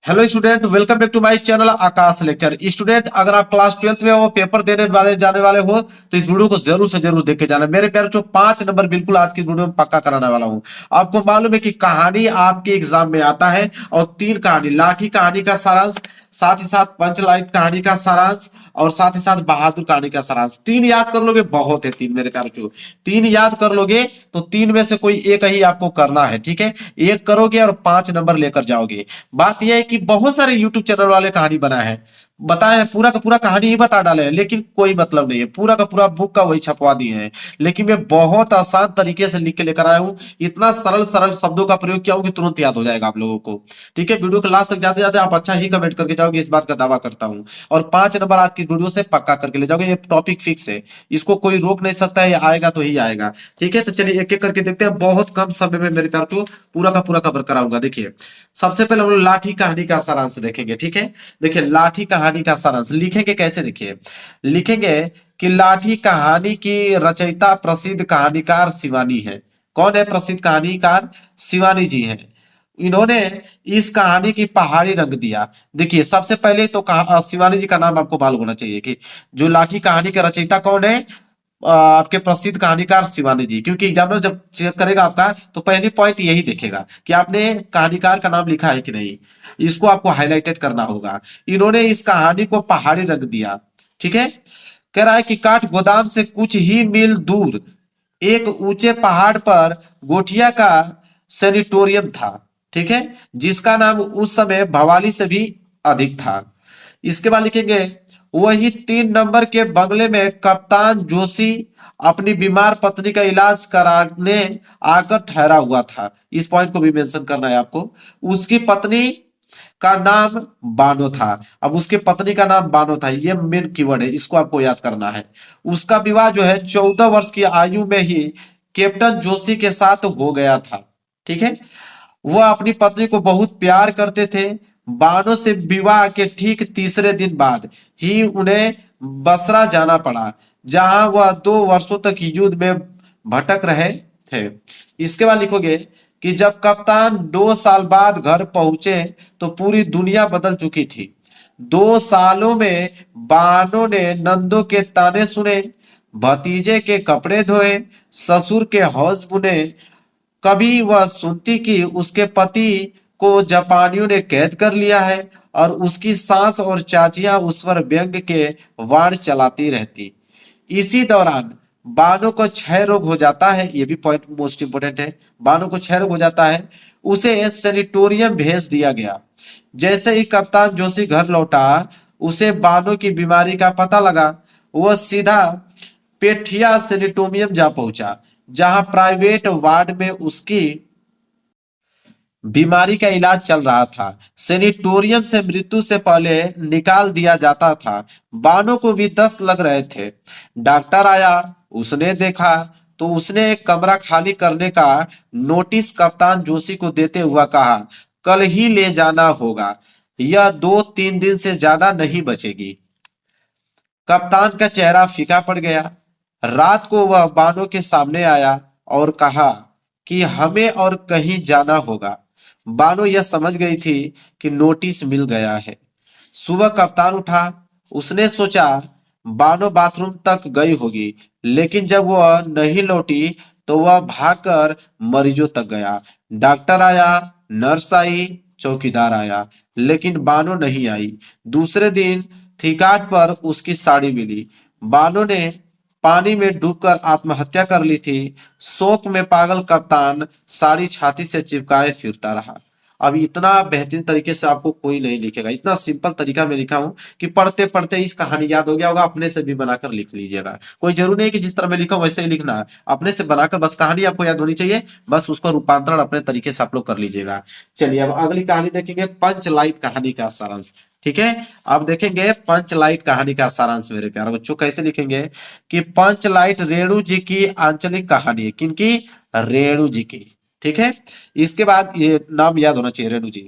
Hello student, welcome back to my channel Aakash lecture. Student, अगर आप class 12th में हो, पेपर देने वाले जाने वाले हो, तो इस वीडियो को जरूर से जरूर देख के जाना। मेरे प्यारे जो 5 नंबर बिल्कुल आज की वीडियो में पक्का कराने वाला हूं। आपको मालूम है कि कहानी आपके एग्जाम में आता है, और 3 कहानी, लाठी कहानी का सारांश, साथ ही साथ पंचलाइट कहानी का सारांश, और साथ ही साथ बहादुर कहानी का सारांश। 3 याद कर लोगे, बहुत है 3 मेरे प्यारे जो 3 याद कर लोगे तो 3 में से कोई एक ही आपको करना है, ठीक है। एक करोगे और 5 नंबर लेकर जाओगे। बात यह है कि बहुत सारे यूट्यूब चैनल वाले कहानी बनाए हैं, बताए हैं, पूरा का पूरा कहानी ही बता डाले हैं, लेकिन कोई मतलब नहीं है। पूरा का पूरा बुक का वही छपवा दिए हैं। लेकिन मैं बहुत आसान तरीके से लिख के लेकर आया हूं, इतना सरल सरल शब्दों का प्रयोग किया हूं कि तुरंत याद हो जाएगा आप लोगों को। ठीक है, वीडियो के लास्ट तक जाते जाते आप अच्छा ही कमेंट करके जाओगे, इस बात का दावा करता हूं। और 5 नंबर आज की वीडियो से पक्का करके ले जाओगे। ये टॉपिक फिक्स है, इसको कोई रोक नहीं सकता है, ये आएगा तो ही आएगा। ठीक है, तो चलिए एक एक करके देखते हैं। बहुत कम समय में मेरे प्यार को पूरा का पूरा कवर कराऊंगा। देखिए, सबसे पहले हम लोग लाठी कहानी का सारांश देखेंगे। ठीक है, देखिए लाठी कहानी का सारांश लिखेंगे कैसे, देखिए लिखेंगे कि लाठी कहानी की रचयिता प्रसिद्ध कहानीकार शिवानी है। कौन है प्रसिद्ध कहानीकार? शिवानी जी हैं। इन्होंने इस कहानी की पहाड़ी रंग दिया। देखिए, सबसे पहले तो शिवानी जी का नाम आपको मालूम होना चाहिए कि जो लाठी कहानी के रचयिता कौन है। आपके प्रसिद्ध कहानीकार शिवानी जी। क्योंकि एग्जामिनर जब चेक करेगा आपका, तो पहली पॉइंट यही देखेगा कि आपने कहानीकार का नाम लिखा है कि नहीं। इसको आपको हाईलाइटेड करना होगा। इन्होंने इस कहानी को पहाड़ी रंग दिया। ठीक है, कह रहा है कि काठ गोदाम से कुछ ही मील दूर एक ऊंचे पहाड़ पर गोठिया का सेनिटोरियम था। ठीक है, जिसका नाम उस समय भवाली से भी अधिक था। इसके बाद लिखेंगे, वही 3 नंबर के बंगले में कप्तान जोशी अपनी बीमार पत्नी का इलाज कराने आकर ठहरा हुआ था। इस पॉइंट को भी मेंशन करना है आपको। उसकी पत्नी का नाम बानो था। अब उसके पत्नी का नाम बानो था, ये मेन कीवर्ड है, इसको आपको याद करना है। उसका विवाह जो है 14 वर्ष की आयु में ही कैप्टन जोशी के साथ हो गया था। ठीक है, वह अपनी पत्नी को बहुत प्यार करते थे। बानो से विवाह के ठीक तीसरे दिन बाद ही उन्हें बसरा जाना पड़ा, जहां वह 2 वर्षों तक युद्ध में भटक रहे थे। इसके बाद लिखोगे कि जब कप्तान 2 साल बाद घर पहुंचे तो पूरी दुनिया बदल चुकी थी। 2 सालों में बानो ने नंदों के ताने सुने, भतीजे के कपड़े धोए, ससुर के हौज बुने। कभी वह सुनती कि उसके पति को जापानियों ने कैद कर लिया है, और उसकी सास और चाचियां उस पर व्यंग के वाण चलाती रहती। इसी दौरान बानो को क्षय रोग हो जाता है। ये भी पॉइंट मोस्ट इंपोर्टेंट है। बानो को क्षय रोग हो जाता है, उसे सेनिटोरियम भेज दिया गया। जैसे ही कप्तान जोशी घर लौटा, उसे बानो की बीमारी का पता लगा। वह सीधा पेठिया सेनिटोरियम जा पहुंचा, जहां प्राइवेट वार्ड में उसकी बीमारी का इलाज चल रहा था। सेनिटोरियम से मृत्यु से पहले निकाल दिया जाता था। बानो को भी 10 लग रहे थे। डॉक्टर आया, उसने देखा तो उसने एक कमरा खाली करने का नोटिस कप्तान जोशी को देते हुआ कहा, कल ही ले जाना होगा, यह 2-3 दिन से ज्यादा नहीं बचेगी। कप्तान का चेहरा फीका पड़ गया। रात को वह बानो के सामने आया और कहा कि हमें और कहीं जाना होगा। बानो यह समझ गई थी कि नोटिस मिल गया है। सुबह कप्तान उठा। उसने सोचा बानो बाथरूम तक गई होगी, लेकिन जब वह नहीं लौटी तो वह भागकर मरीजों तक गया। डॉक्टर आया, नर्स आई, चौकीदार आया, लेकिन बानो नहीं आई। दूसरे दिन थिकाट पर उसकी साड़ी मिली। बानो ने पानी में डूबकर आत्महत्या कर ली थी। शोक में पागल कप्तान साड़ी छाती से चिपकाए फिरता रहा। अब इतना बेहतरीन तरीके से आपको कोई नहीं लिखेगा। इतना सिंपल तरीका मैं लिखा हूं कि पढ़ते पढ़ते इस कहानी याद हो गया होगा। अपने से भी बनाकर लिख लीजिएगा। कोई जरूरी नहीं कि जिस तरह मैं लिखा हूं वैसे ही लिखना है। अपने से बनाकर बस कहानी आपको याद होनी चाहिए, बस उसका रूपांतरण अपने तरीके से आप लोग कर लीजिएगा। चलिए अब अगली कहानी देखेंगे, पंचलाइट कहानी का सारांश। ठीक है, अब देखेंगे पंचलाइट कहानी का सारांश। मेरे प्यारे बच्चों, कैसे लिखेंगे कि पंचलाइट रेणु जी की आंचलिक कहानी है। किनकी? रेणु जी की। ठीक है, इसके बाद ये नाम याद होना चाहिए, रेणु जी।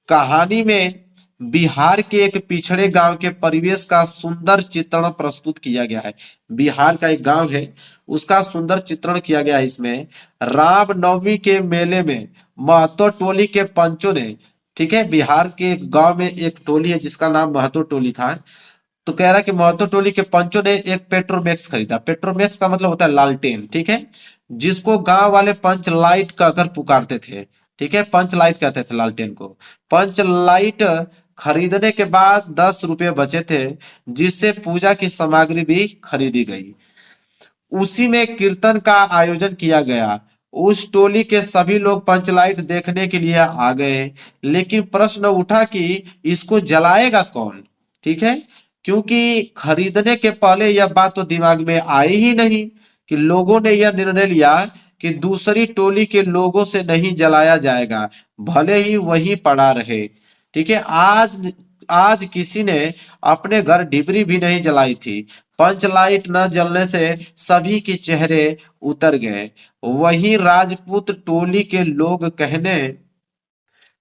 कहानी में बिहार के एक पिछड़े गांव के परिवेश का सुंदर चित्रण प्रस्तुत किया गया है। बिहार का एक गांव है, उसका सुंदर चित्रण किया गया है इसमें। रामनवमी के मेले में महतो टोली के पंचों ने ठीक है। बिहार के एक गांव में एक टोली है जिसका नाम महतो टोली था। तो कह रहा है कि महतो टोली के पंचों ने एक पेट्रोमैक्स खरीदा। पेट्रोमैक्स का मतलब होता है लालटेन, ठीक है, जिसको गांव वाले पंच लाइट कहकर पुकारते थे। ठीक है, पंच लाइट कहते थे लालटेन को। पंच लाइट खरीदने के बाद 10 रुपये बचे थे, जिससे पूजा की सामग्री भी खरीदी गई। उसी में कीर्तन का आयोजन किया गया। उस टोली के सभी लोग पंचलाइट देखने के लिए आ गए, लेकिन प्रश्न उठा कि इसको जलाएगा कौन। ठीक है, क्योंकि खरीदने के पहले यह बात तो दिमाग में आई ही नहीं कि लोगों ने यह निर्णय लिया कि दूसरी टोली के लोगों से नहीं जलाया जाएगा, भले ही वही पड़ा रहे। ठीक है, आज आज किसी ने अपने घर डिबरी भी नहीं जलाई थी। पंच लाइट न जलने से सभी के चेहरे उतर गए। वही राजपूत टोली के लोग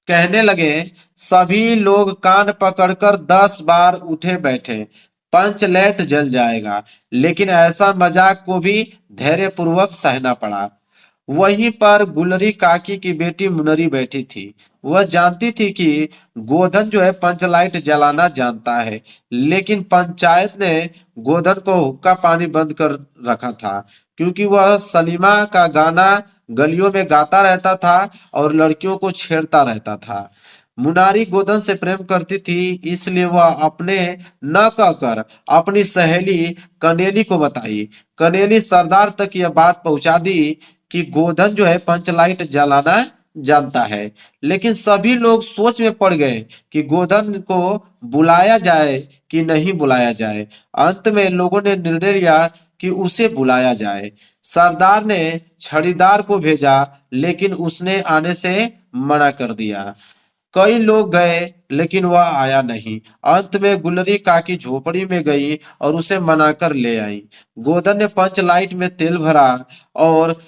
कहने लगे। सभी लोग कान पकड़कर 10 बार उठे बैठे। पंच लाइट जल जाएगा, लेकिन ऐसा मजाक को भी धैर्य पूर्वक सहना पड़ा। वहीं पर गुलरी काकी की बेटी मुनरी बैठी थी। वह जानती थी कि गोधन जो है पंचलाइट जलाना जानता है, लेकिन पंचायत ने गोधन को हुक्का पानी बंद कर रखा था, क्योंकि वह सलीमा का गाना गलियों में गाता रहता था और लड़कियों को छेड़ता रहता था। मुनारी गोधन से प्रेम करती थी, इसलिए वह अपने न कहकर अपनी सहेली कनेली को बताई। कनेली सरदार तक यह बात पहुंचा दी कि गोधन जो है पंचलाइट जलाना जानता है। लेकिन सभी लोग सोच में पड़ गए कि गोधन को बुलाया जाए कि नहीं बुलाया जाए। अंत में लोगों ने निर्णय लिया कि उसे बुलाया जाए। सरदार ने छड़ीदार को भेजा, लेकिन उसने आने से मना कर दिया। कई लोग गए, लेकिन वह आया नहीं। अंत में गुलरी काकी झोपड़ी में गई और उसे मनाकर ले आई। गोधन ने पंच लाइट में तेल भरा और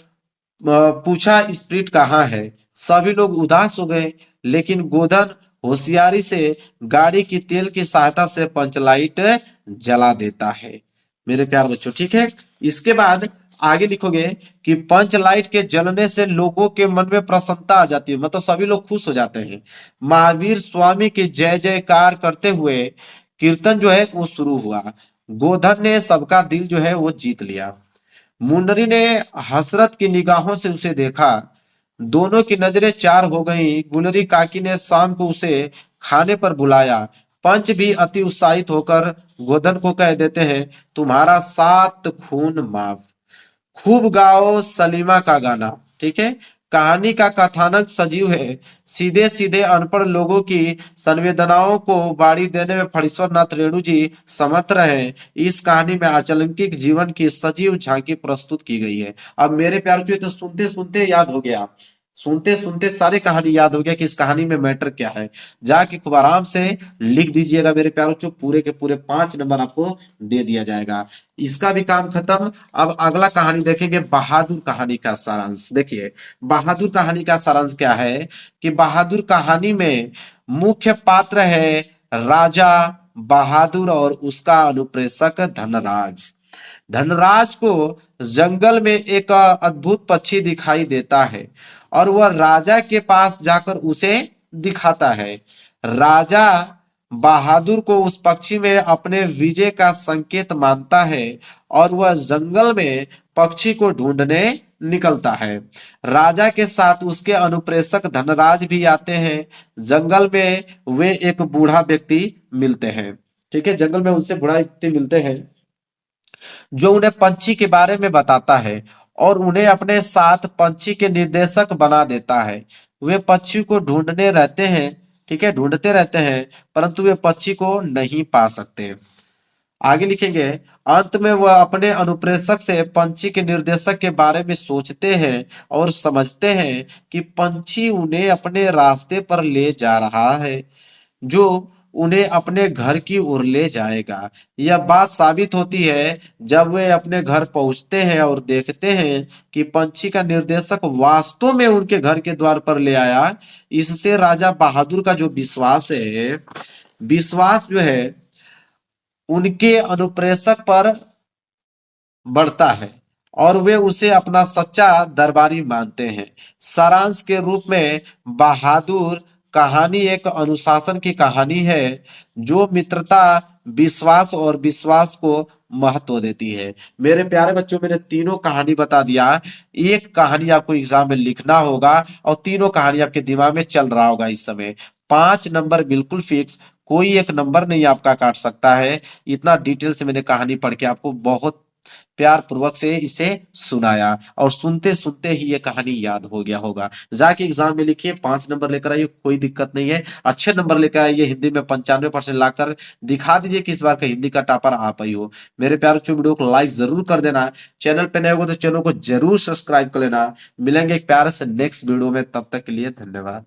पूछा स्प्रिट कहाँ है। सभी लोग उदास हो गए, लेकिन गोधन होशियारी से गाड़ी की तेल की सहायता से पंचलाइट जला देता है। मेरे प्यार बच्चों, ठीक है। इसके बाद आगे लिखोगे कि पंच लाइट के जलने से लोगों के मन में प्रसन्नता आ जाती है, मतलब सभी लोग खुश हो जाते हैं। महावीर स्वामी की जय जयकार करते हुए कीर्तन जो है वो शुरू हुआ। गोधन ने सबका दिल जो है वो जीत लिया। मुन्नरी ने हसरत की निगाहों से उसे देखा। दोनों की नजरें चार हो गईं। गुलरी काकी ने शाम को उसे खाने पर बुलाया। पंच भी अति उत्साहित होकर गोधन को कह देते हैं, तुम्हारा 7 खून माफ। खूब गाओ सलीमा का गाना। ठीक है, कहानी का कथानक सजीव है। सीधे सीधे अनपढ़ लोगों की संवेदनाओं को बाड़ी देने में फणीश्वर नाथ रेणु जी समर्थ रहे। इस कहानी में आचलंकिक जीवन की सजीव झांकी प्रस्तुत की गई है। अब मेरे प्यार तो सुनते सुनते याद हो गया, सुनते सुनते सारी कहानी याद हो गया कि इस कहानी में मैटर क्या है। जाके खूब आराम से लिख दीजिएगा मेरे प्यारों, जो पूरे के पूरे 5 नंबर आपको दे दिया जाएगा। इसका भी काम खत्म। अब अगला कहानी देखेंगे, बहादुर कहानी का सारांश। देखिए, बहादुर कहानी का सारांश क्या है कि बहादुर कहानी में मुख्य पात्र है राजा बहादुर और उसका अनुप्रेषक धनराज। धनराज को जंगल में एक अद्भुत पक्षी दिखाई देता है और वह राजा के पास जाकर उसे दिखाता है। राजा बहादुर को उस पक्षी में अपने विजय का संकेत मानता है और वह जंगल में पक्षी को ढूंढने निकलता है। राजा के साथ उसके अनुप्रेषक धनराज भी आते हैं। जंगल में वे एक बूढ़ा व्यक्ति मिलते हैं। ठीक है, जंगल में उनसे बूढ़ा व्यक्ति मिलते हैं जो उन्हें पंछी के बारे में बताता है और उन्हें अपने साथ पंछी के निर्देशक बना देता है। वे पक्षी को ढूंढने रहते हैं, ठीक है, ढूंढते रहते हैं, परंतु वे पक्षी को नहीं पा सकते। आगे लिखेंगे, अंत में वह अपने अनुप्रेषक से पंछी के निर्देशक के बारे में सोचते हैं और समझते हैं कि पंछी उन्हें अपने रास्ते पर ले जा रहा है, जो उन्हें अपने घर की ओर ले जाएगा। यह बात साबित होती है जब वे अपने घर पहुंचते हैं और देखते हैं कि पंछी का निर्देशक वास्तव में उनके घर के द्वार पर ले आया। इससे राजा बहादुर का जो विश्वास है, विश्वास जो है उनके अनुप्रेषक पर बढ़ता है और वे उसे अपना सच्चा दरबारी मानते हैं। सारांश के रूप में बहादुर कहानी एक अनुशासन की कहानी है जो मित्रता, विश्वास और विश्वास को महत्व देती है। मेरे प्यारे बच्चों, मैंने तीनों कहानी बता दिया। एक कहानी आपको एग्जाम में लिखना होगा और तीनों कहानी आपके दिमाग में चल रहा होगा इस समय। 5 नंबर बिल्कुल फिक्स, कोई एक नंबर नहीं आपका काट सकता है। इतना डिटेल से मैंने कहानी पढ़ के आपको बहुत प्यार पूर्वक से इसे सुनाया और सुनते सुनते ही ये कहानी याद हो गया होगा। जाके एग्जाम में लिखिए, 5 नंबर लेकर आइए, कोई दिक्कत नहीं है। अच्छे नंबर लेकर आइए, हिंदी में 95% लाकर दिखा दीजिए कि इस बार का हिंदी का टॉपर आप ही हो। मेरे प्यारे बच्चों, वीडियो को लाइक जरूर कर देना। चैनल पे नए हो तो चैनल को जरूर सब्सक्राइब कर लेना। मिलेंगे एक प्यारे से नेक्स्ट वीडियो में, तब तक के लिए धन्यवाद।